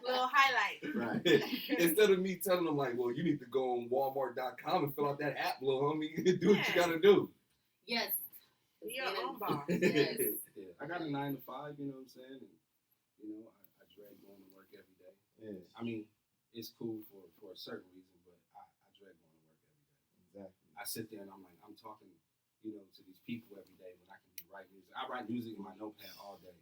Little highlight. Right. Instead of me telling them like, well, you need to go on Walmart.com and fill out that app, little homie. Do what you gotta do. Yes. Be your own boss. Yes. Yeah. I got a 9 to 5. You know what I'm saying? And, you know, I dread going to work every day. Yeah. I mean, it's cool for a certain reason, but I dread going to work every day. Exactly. I sit there and I'm like, I'm talking, you know, to these people every day when I can be writing music. I write music in my notepad all day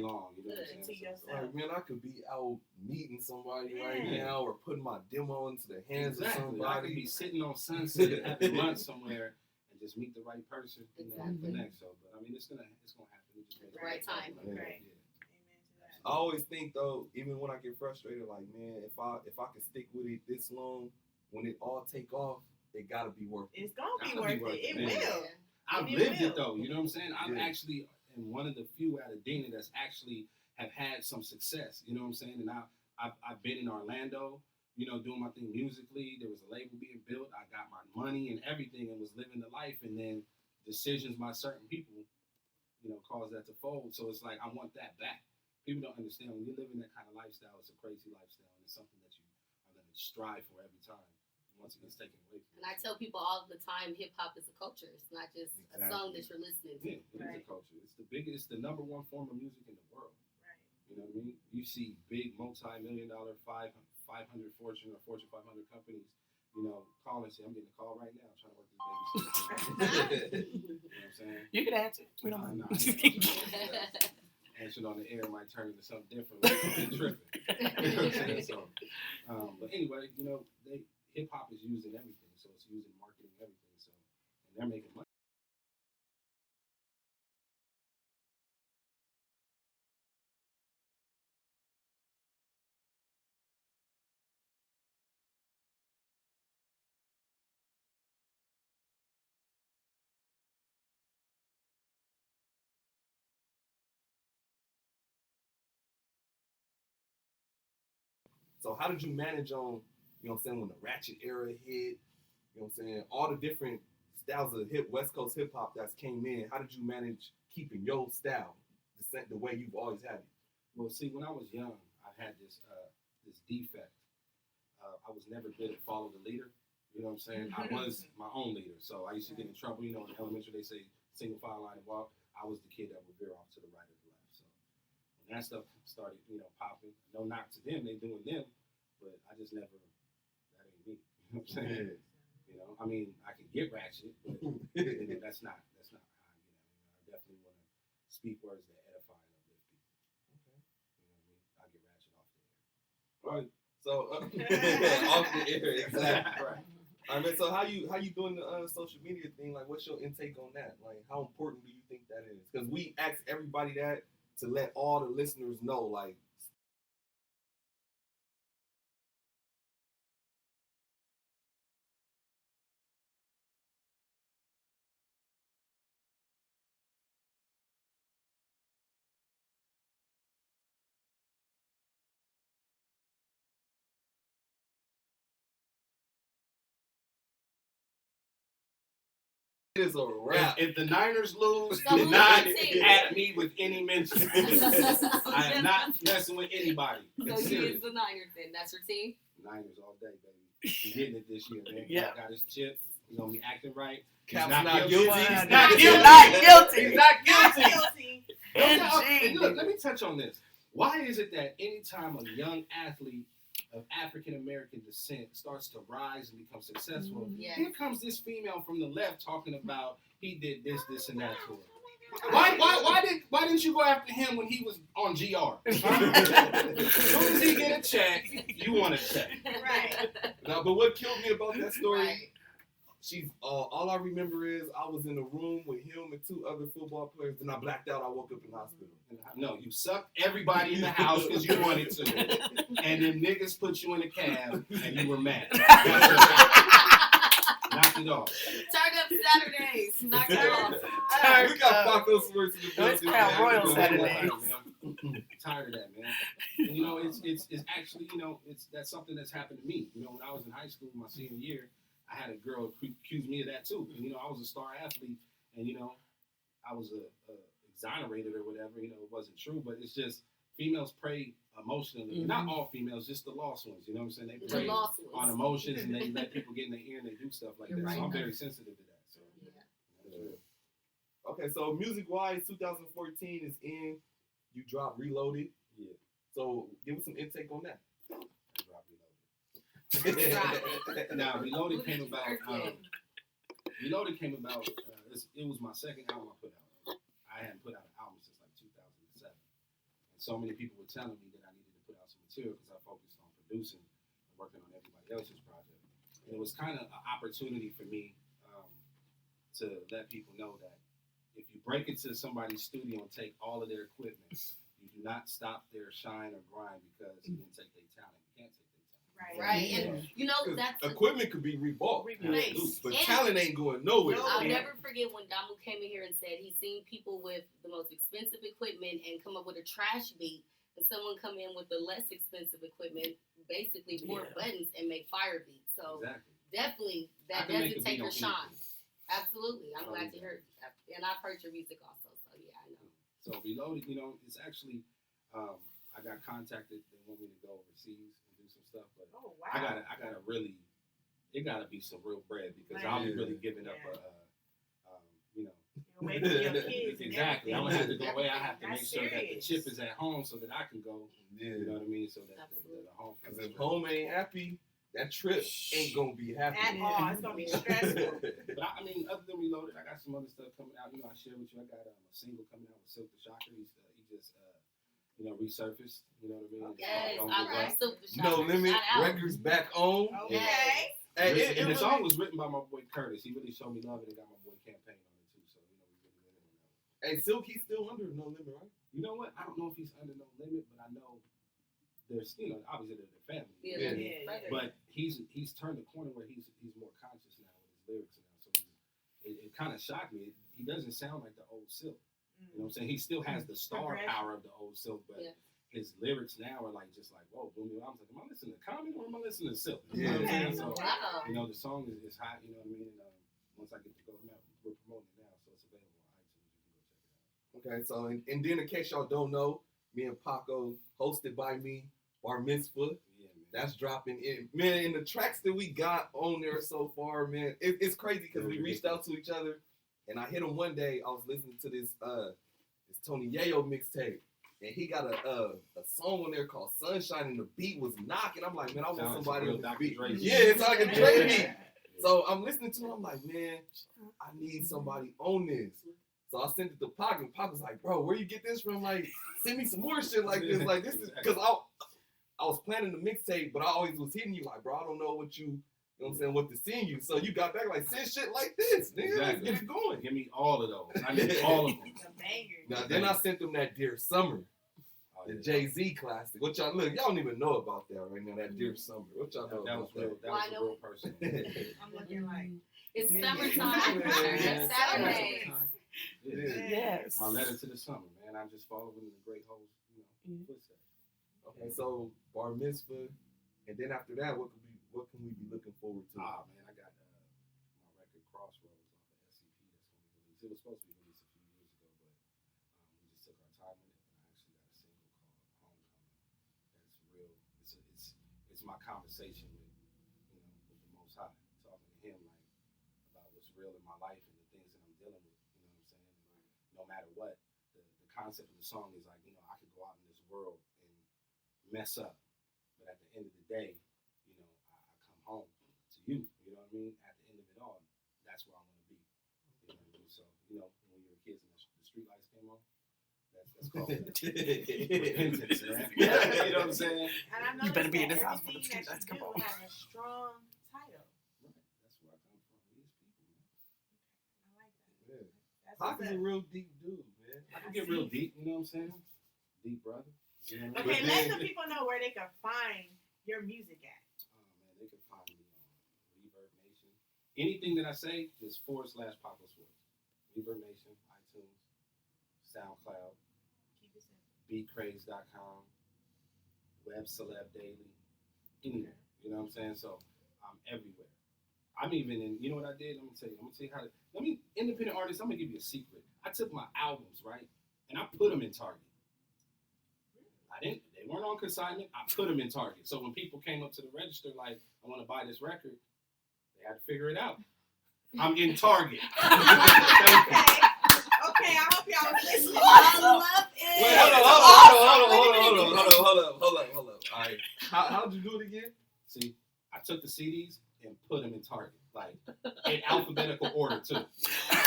long. You know what I'm saying? Like, man, I could be out meeting somebody right now or putting my demo into the hands of somebody. I could be sitting on Sunset having lunch somewhere and just meet the right person, you know, connect. So, but I mean, it's gonna happen. It just the right time. Right. I always think though, even when I get frustrated, like, man, if I can stick with it this long, when it all take off, it gotta be worth it. It's gonna be worth it. It will. I've lived it though. You know what I'm saying? I'm actually am one of the few out of Dana that's actually have had some success. You know what I'm saying? And I've been in Orlando, you know, doing my thing musically. There was a label being built. I got my money and everything and was living the life. And then decisions by certain people, you know, caused that to fold. So it's like, I want that back. People don't understand when you're living that kind of lifestyle, it's a crazy lifestyle. And it's something that you are going to strive for every time. Once it gets taken away from you. And I tell people all the time, hip hop is a culture. It's not just a song that you're listening to. Yeah, it is a culture. It's the biggest, it's the number one form of music in the world. Right. You know what I mean? You see big multi-million-dollar 500 Fortune or Fortune 500 companies, you know, call and say, I'm getting a call right now. I'm trying to work this baby. You know what I'm saying? You can answer. We don't mind. Answering on the air might turn into something different. Like, tripping. You know what I'm saying? So, but anyway, you know, hip hop is used in everything, so it's used in marketing, everything. So, and they're making money. So how did you manage on, you know what I'm saying, when the ratchet era hit, you know what I'm saying, all the different styles of West Coast hip hop that's came in, how did you manage keeping your style the way you've always had it? Well, see, when I was young, I had this defect. I was never good at follow the leader. You know what I'm saying? I was my own leader. So I used to get in trouble. You know, in elementary, they say single file line and walk. I was the kid that would veer off to the right or the left. So when that stuff started, you know, popping, no knock to them, they doing them, but I just never, that ain't me. You know what I'm saying? You know, I mean, I can get ratchet, but that's not how I get at it. I definitely want to speak words that edify and uplift people. Okay. You know what I mean? I get ratchet off the air. Right. So off the air, exactly. Right. I mean, so how you doing the social media thing? Like, what's your intake on that? Like, how important do you think that is? Because we ask everybody that to let all the listeners know, like. It is a wrap. If the Niners lose, do not at me with any mention. I am not messing with anybody. So you is the Niners then. That's your team? Niners all day, baby. He's getting it this year, man. Yeah. Got his chip. He's going to be acting right. Cap's not guilty. He's not guilty. He's not Guilty. And look, let me touch on this. Why is it that anytime a young athlete of African American descent starts to rise and become successful, here comes this female from the left talking about he did this, and that to her? Why didn't you go after him when he was on GR? As soon as he get a check, you want a check. Right. No, but what killed me about that story? She's all I remember is I was in a room with him and two other football players. Then I blacked out. I woke up in the hospital. No, you sucked everybody in the house because you wanted to, and then niggas put you in a cab and you were mad. Knock it off. Turn up Saturdays. Knock it off. We got Paco Swartz in the building. It's Crown Royal Saturdays. Tired of that, man. And, you know, it's actually, you know, that's something that's happened to me. You know, when I was in high school, my senior year, I had a girl accuse me of that too. And, you know, I was a star athlete, and, you know, I was exonerated or whatever. You know, it wasn't true, but it's just females prey emotionally. Mhm. Not all females, just the lost ones. You know what I'm saying? They The prey lost on ones. emotions and they let people get in their ear and they do stuff like You're that. right. So I'm very sensitive to that. So Yeah. that's real. Okay, so music wise, 2014 is in. You dropped Reloaded. Yeah. So give us some intake on that. I dropped Reloaded. Now Reloaded came about. Reloaded came about. It was my second album I put out. I hadn't put out an album since like 2007, and so many people were telling me that I needed to put out some material because I focused on producing and working on everybody else's project. And it was kind of an opportunity for me to let people know that if you break into somebody's studio and take all of their equipment, you do not stop their shine or grind because you didn't take their talent. You can't take their talent. Right. And you know, that's Equipment could be rebought, Replaced. but And- talent ain't going nowhere. No. I'll Yeah. never forget when Damu came in here and said he's seen people with the most expensive equipment and come up with a trash beat, and someone come in with the less expensive equipment, basically four Yeah. buttons and make fire beats. So Exactly. definitely I that can make a doesn't take beat your on shine. anything. Absolutely, I'm Oh, glad to yeah. hear that, and I've heard your music also. So yeah, I know. So Reloaded, it's actually, I got contacted. They want me to go overseas and do some stuff, but Oh wow. I gotta really, it gotta be some real bread because Right. I'll be really giving up Yeah. you know. You're away from your kids and Exactly. I'm gonna have to go away. I everything. have to make That's sure that the serious. chip is at home so that I can go. You know Yeah. what I mean? So that Absolutely. the home. Because if home ain't happy, that trip ain't gonna be happy. At all. It's gonna be stressful. But I mean, other than Reloaded, I got some other stuff coming out. I shared with you. I got a single coming out with Silk the Shocker. He just resurfaced. You know what I mean? Okay. Yes, Don't I give love up. Super Shocker. No Limit Shout out. Records back on. Okay. Yes. Hey, And the really- song was written by my boy Curtis. He really showed me love and it got my boy Campaign on it too. So we really went in on that one. Hey, Silk, he's still under No Limit, right? You know what? I don't know if he's under No Limit, but I know there's obviously they're their family. Yeah, Yeah. Yeah. brother. But he's turned the corner where he's more conscious now with his lyrics now. So it kind of shocked me. He doesn't sound like the old Silk. You know what I'm saying? He still has the star Progression. power of the old Silk, but Yeah. his lyrics now are like whoa, boom. I was like, am I listening to Common or am I listening to Silk? You Yeah. know what I'm saying? Okay. So Wow. the song is hot. You know what I mean? And once I get to go, we're promoting it now, so it's available on iTunes. You can go check it out. Okay, so and then in case y'all don't know, me and Paco, hosted by me, Bar Mitzvah. Yeah, man. That's dropping in. Man, and the tracks that we got on there so far, man, it's crazy because we reached out to each other, and I hit him one day. I was listening to this Tony Yayo mixtape, and he got a song on there called Sunshine, and the beat was knocking. I'm like, man, I want Sounds like somebody real on this Dr. beat. Dre shit. Yeah, it's like a Dre beat. Yeah. So I'm listening to it. I'm like, man, I need somebody on this. So I sent it to Pac, and Pac was like, bro, where you get this from? Like, send me some more shit like this. Like, this is because I was planning the mixtape, but I always was hitting you like, bro, I don't know what you know what I'm saying, what to send you. So you got back like, send shit like this, nigga. Let's Exactly. get it going. Give me all of those. I need all of them. The banger. Now, then I sent them that Dear Summer, Oh, the yeah. Jay-Z classic. What y'all look, y'all don't even know about that right now, that Dear Summer. What y'all know That was about real. That Well, was I a know- real person. I'm looking like. It's Yeah. summertime. Yeah. It's Saturday. It Yeah. is. Yes. My letter to the summer, man. I'm just following the great host, footsteps. Okay, so Bar Mitzvah, and then after that, what can we be looking forward to? Man, I got my record Crossroads off of SCP that's going to be released. It was supposed to be released a few years ago, but we just took our time with it, and I actually got a single called Homecoming. That's real. It's my conversation with with the Most High, talking to Him like about what's real in my life and the things that I'm dealing with. You know what I'm saying? And no matter what, the concept of the song is like I could go out in this world and mess up, but at the end of the day, I come home to you. You know what I mean? At the end of it all, that's where I want to be. You know what I mean? So when we were kids and the street lights came on, that's called repentance, man. You know what I'm saying? And I know You better be in this that house when the everything street that lights you come do on. have a strong title. Right. That's where I come from. We as people, man. I like that. Yeah. That's Pac what's is a up. real deep dude, man. I can get real deep. You know what I'm saying? Deep brother. You know what I mean? Okay, But let then- the people know where they can find your music at. Oh man, they can find me on Reverb Nation. Anything that I say, just / Paco Swartz. Reverb Nation, iTunes, SoundCloud, Keep it simple. beatcraze.com, Web Celeb Daily, anywhere. You know what I'm saying? So I'm everywhere. I'm even in, you know what I did? Let me tell you how to, independent artists, I'm gonna give you a secret. I took my albums, right? And I put them in Target. They weren't on consignment. I put them in Target. So when people came up to the register like, I want to buy this record, they had to figure it out. I'm in Target. Okay, I hope y'all was listening. I love it. Wait, hold up. All right. How'd you do it again? See, I took the CDs and put them in Target, like in alphabetical order too.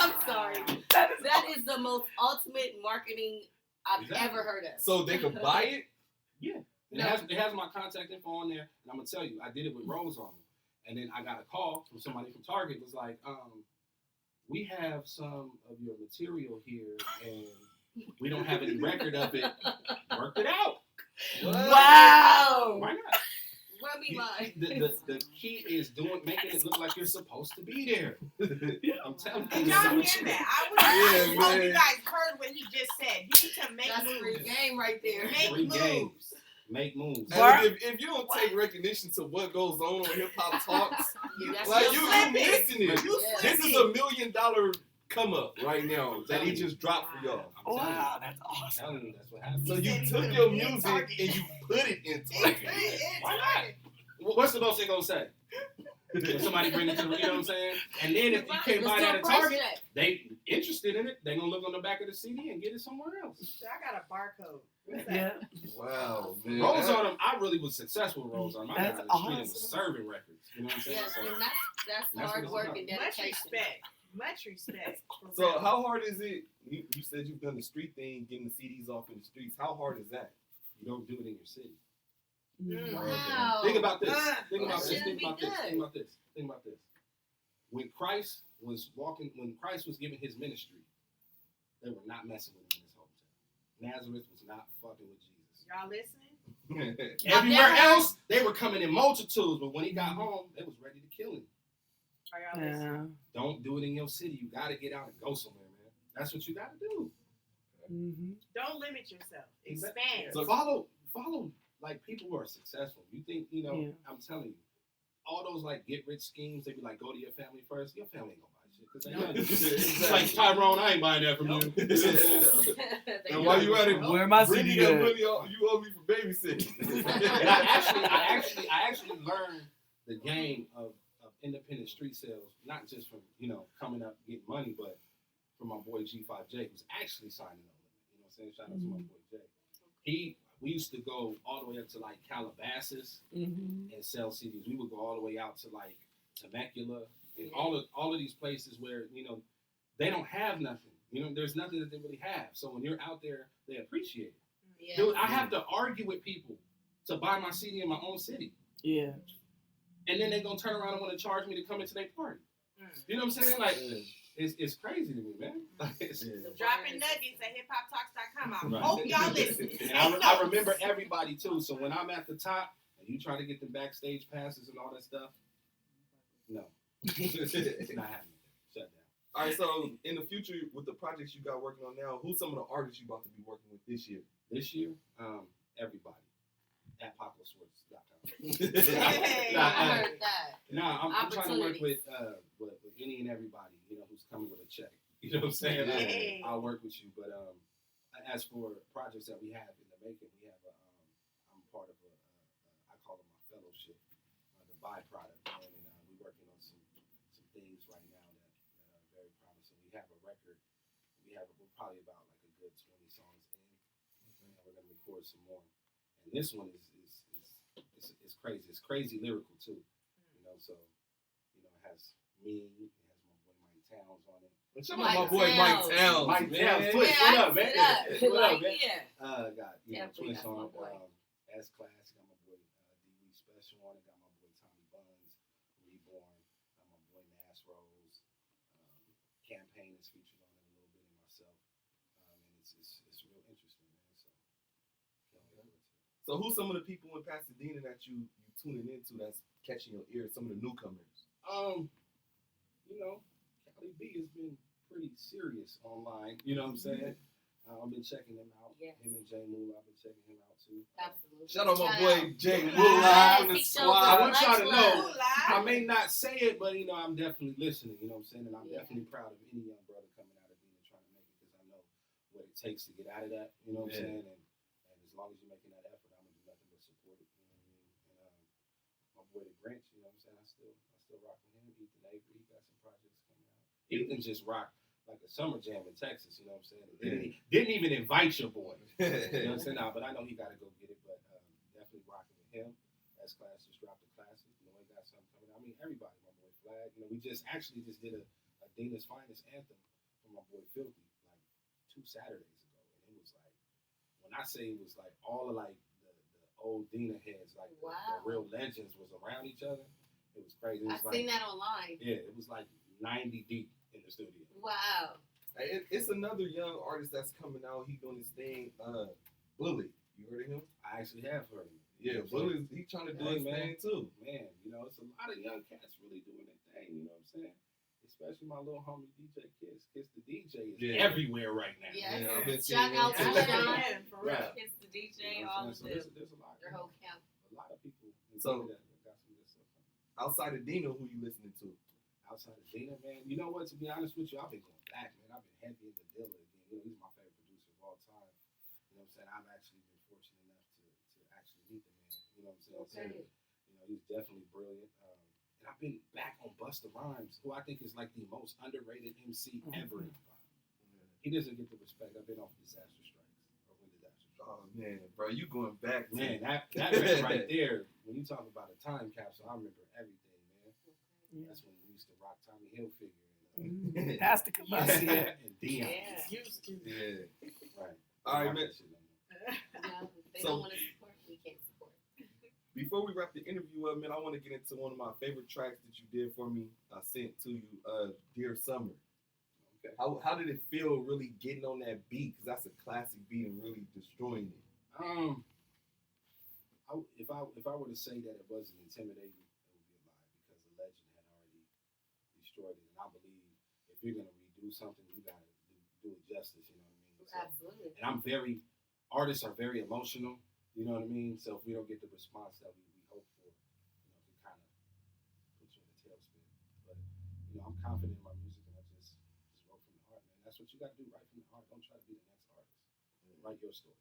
I'm sorry. That is the most ultimate marketing I've Exactly. ever heard of. So they could buy it? Yeah. No. It has my contact info on there, and I'm gonna tell you, I did it with Rose on it. And then I got a call from somebody from Target, was like, we have some of your material here, and we don't have any record of it. Worked it out. Wow. Why not? Rub me mine. The key is making it look like you're supposed to be there. I'm telling Did you. y'all hear that? I Yeah, hope man. you guys heard what he just said. You need to make That's a free moves. game right there. Make Free moves. games. Make moves. And if you don't take recognition to what goes on Hip Hop Talks, That's like your you friend. missing it. You Yeah. This is $1 million come up right now that he just dropped for y'all. I'm telling you. Wow, that's I'm awesome. telling you, that's what happened. So He you said he took put your it in music Target. and you put it in It's Target. Why not? What's the most they gonna say? When somebody bring it to the, you know what I'm saying? And then if you can't buy that at Target, they interested in it, they gonna look on the back of the CD and get it somewhere else. I got a barcode. What's that? Yeah. Wow, man. Rose on them, I really was successful with Rose on them. I That's got on the street and was awesome. serving records. You know what I'm saying? Yes, So, and that's That's hard what's work up. and Much dedication. respect. Much respect. For So real. how hard is it? You said you've done the street thing, getting the CDs off in the streets. How hard is that? you don't do it in your city. Mm. Wow. Think about this. Uh, Think about that this. shouldn't Think be about this. good. Think about this. Think about this. When Christ was giving his ministry, they were not messing with him in his hometown. Nazareth was not fucking with Jesus. Y'all listening? Everywhere never- else, they were coming in multitudes, but when he got home, they was ready to kill him. Are y'all listening? Yeah. Don't do it in your city. You got to get out and go somewhere, man. That's what you got to do. Mm-hmm. Don't limit yourself. Exactly. Expand. So follow like people who are successful. You think, Yeah. I'm telling you, all those like get rich schemes, they be like, go to your family first. Your family ain't gonna buy shit. Cause they it's like, Tyrone, I ain't buying that from you. They And know. while you at it, Where my bring me CD that at? money you owe me for babysitting. And I actually learned the game of independent street sales, not just from, coming up getting money, but from my boy G5J, who's actually signing on limit. You know what I'm saying? Shout out to my boy Jay. We used to go all the way up to like Calabasas Mm-hmm. and sell CDs. We would go all the way out to like Temecula and all of these places where, they don't have nothing. There's nothing that they really have. So when you're out there, they appreciate it. Yeah. Dude, I have to argue with people to buy my CD in my own city. Yeah. And then they're going to turn around and want to charge me to come into their party. You know what I'm saying? Like, it's crazy to me, man. Like, it's, Dropping nuggets at hiphoptalks.com. I Right. hope y'all listening. And I remember everybody, too. So when I'm at the top and you try to get the backstage passes and all that stuff, no. It's not happening. Shut down. All right, so in the future, with the projects you got working on now, who's some of the artists you about to be working with this year? This year, everybody. At PacoSwartz.com. Hey. I heard that. I'm trying to work Opportunities. with any and everybody, who's coming with a check. You know what I'm saying? Hey. I'll work with you. But as for projects that we have in the making, we have I'm part of I call it my fellowship, the byproduct, man. And we're working on some things right now that are very promising. We have a record. We're probably about like a good 20 songs in, and we're gonna record some more. And this one is crazy. It's crazy lyrical too. So it has me. It has my boy Mike Towns on it. Shout out my boy Mike Towns. Mike man. Towns, Yeah, Twitch, what up, man? What up, Like, man? yeah. Got Definitely, Twitch that's my on boy. S Class. Got my boy DW Special on it. Got my boy Tommy Buns, Reborn. Got my boy Nas Rose. Campaign is featured on it a little bit, and myself. And it's real interesting, man. So can't wait for it. So who's some of the people in Pasadena that you tuning into that's catching your ear? Some of the newcomers. Cali B has been pretty serious online. You know what I'm saying? I've been checking him out. Yes. Him and Jay Moore, I've been checking him out too. Absolutely. Shout out my boy Jay Yes, Moolah from the he shows squad. I up. want y'all to Much know. love. I may not say it, but I'm definitely listening. You know what I'm saying? And I'm Yeah. definitely proud of any young brother coming out of Dina trying to make it, because I know what it takes to get out of that. You know what I'm Yeah. saying? And as long as you're making that my boy the Grinch, you know what I'm saying? I still rock with him. Ethan Avery, he got some projects coming out. Ethan just rocked like a summer jam in Texas, you know what I'm saying? Didn't even invite your boy. You know what I'm saying? Nah, but I know he got to go get it. But definitely rocking with him. S Class just dropped a classic. You know, he got something coming out. I mean, everybody, my boy Flag. You know, we just did a Dina's Finest anthem for my boy Filthy like 2 Saturdays ago. And it was like, when I say it was like all of like the old Dina heads, like the real legends was around each other. It was crazy. It was I've seen that online. Yeah, it was like 90 deep in the studio. Wow. It's another young artist that's coming out. He doing his thing. Bully. You heard of him? I actually have heard of him. Yeah, Bully. He trying to do his thing too. Man, you know, it's a lot of young cats really doing their thing. You know what I'm saying? Especially my little homie DJ Kiss. Kiss the DJ is everywhere right now. Yeah, I've been shout seeing out to him too. Sean. For real. Kiss the DJ, You know all what of I'm them. saying? So there's a lot. Your whole camp. A lot of people. So- that got some good stuff coming. Outside of Dina, who you listening to? Outside of Dina, man, you know what? To be honest with you, I've been going back, man. I've been heavy into Dilla again. You know, he's my favorite producer of all time. You know what I'm saying? I've actually been fortunate enough to actually meet the man. You know what I'm saying? Okay. You know, he's definitely brilliant. And I've been back on Busta Rhymes, who I think is like the most underrated MC ever in hip hop. He doesn't get the respect. I've been off Disaster Strikes or When Disaster Strikes. Oh man, bro, you going back to Man, that record right there, when you talk about a time capsule, I remember everything, man. That's when we used to rock Tommy Hilfiger and That's the capacity. and Dion. Yeah. Used to. Yeah. Right. All right, Rock man. that shit no more. No, if they So- don't want to support, we can't support. Before we wrap the interview up, man, I want to get into one of my favorite tracks that you did for me. I sent to you, Dear Summer. Okay. How did it feel really getting on that beat? Because that's a classic beat and really destroying it. If I were to say that it wasn't intimidating, it would be a lie because the legend had already destroyed it. And I believe if you're gonna redo something, you gotta do it justice. You know what I mean? So, Absolutely. and artists are very emotional. You know what I mean? So if we don't get the response that we hope for, you know, it kind of puts you in a tailspin. But you know, I'm confident in my music, and I just wrote from the heart, man. That's what you got to do, write from the heart. Don't try to be the next artist. Write your story.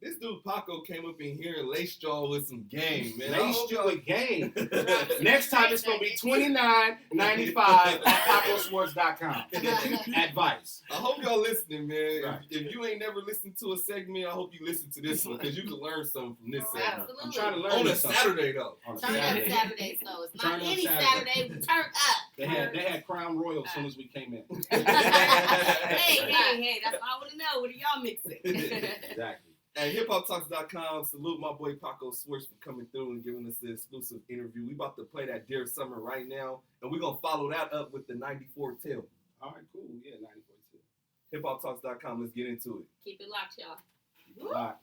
This dude Paco came up in here and laced y'all with some game, man. Laced you with game. Next time it's gonna be $29.95 at PacoSwartz.com. Advice. I hope y'all listening, man. Right. If you ain't never listened to a segment, I hope you listen to this one because you can learn something from this segment. Absolutely. I'm trying to learn On a something. Saturday though. On a Turn up Saturday. Saturdays though. It's Turn not up any Saturday. Saturday. We turn up. They had Crown Royal as soon as we came in. Hey, that's all I want to know. What are y'all mixing? Exactly. At hiphoptalks.com, salute my boy Paco Swartz for coming through and giving us the exclusive interview. We about to play that Dear Summer right now, and we're going to follow that up with the 94 Till. All right, cool. Yeah, 94 too. Hiphoptalks.com, let's get into it. Keep it locked, y'all. All right.